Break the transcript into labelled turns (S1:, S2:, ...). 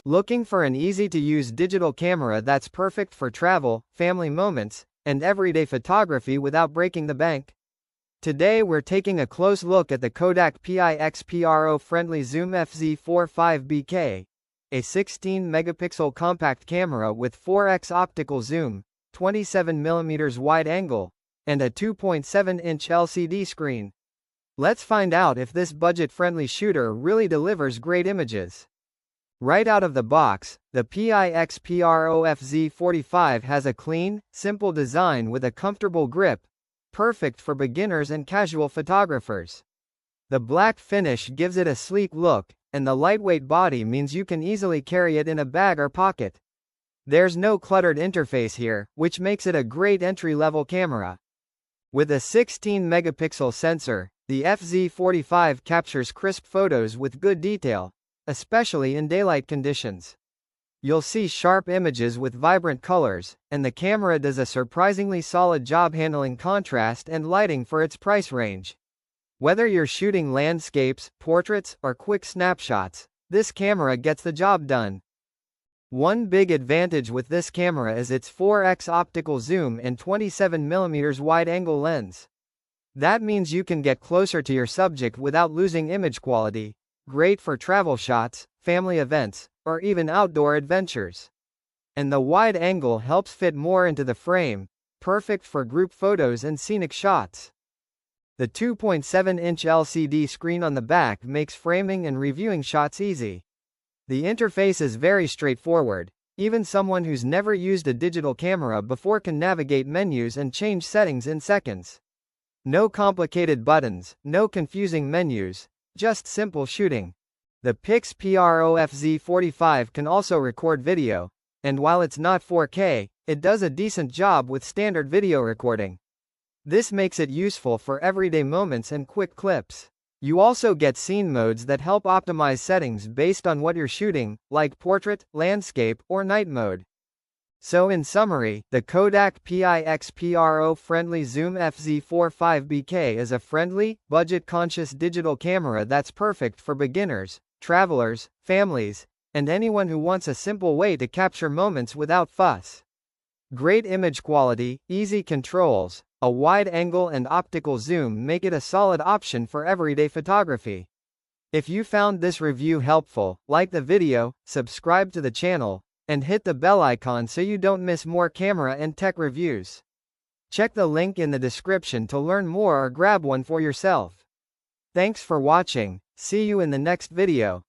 S1: Looking for an easy-to-use digital camera that's perfect for travel, family moments, and everyday photography without breaking the bank? Today we're taking a close look at the Kodak PIXPRO Friendly Zoom FZ45BK, a 16-megapixel compact camera with 4x optical zoom, 27mm wide angle, and a 2.7-inch LCD screen. Let's find out if this budget-friendly shooter really delivers great images. Right out of the box, the PIXPRO FZ45 has a clean, simple design with a comfortable grip, perfect for beginners and casual photographers. The black finish gives it a sleek look, and the lightweight body means you can easily carry it in a bag or pocket. There's no cluttered interface here, which makes it a great entry-level camera. With a 16-megapixel sensor, the FZ45 captures crisp photos with good detail, especially in daylight conditions. You'll see sharp images with vibrant colors, and the camera does a surprisingly solid job handling contrast and lighting for its price range. Whether you're shooting landscapes, portraits, or quick snapshots, this camera gets the job done. One big advantage with this camera is its 4x optical zoom and 27mm wide-angle lens. That means you can get closer to your subject without losing image quality. Great for travel shots, family events, or even outdoor adventures. And the wide angle helps fit more into the frame, perfect for group photos and scenic shots. The 2.7-inch LCD screen on the back makes framing and reviewing shots easy. The interface is very straightforward. Even someone who's never used a digital camera before can navigate menus and change settings in seconds. No complicated buttons, no confusing menus, just simple shooting. The PIXPRO FZ45 can also record video, and while it's not 4K, it does a decent job with standard video recording. This makes it useful for everyday moments and quick clips. You also get scene modes that help optimize settings based on what you're shooting, like portrait, landscape, or night mode. So in summary, the Kodak PIXPRO Friendly Zoom FZ45BK is a friendly, budget-conscious digital camera that's perfect for beginners, travelers, families, and anyone who wants a simple way to capture moments without fuss. Great image quality, easy controls, a wide angle and optical zoom make it a solid option for everyday photography. If you found this review helpful, like the video, subscribe to the channel, and hit the bell icon so you don't miss more camera and tech reviews. Check the link in the description to learn more or grab one for yourself. Thanks for watching, see you in the next video.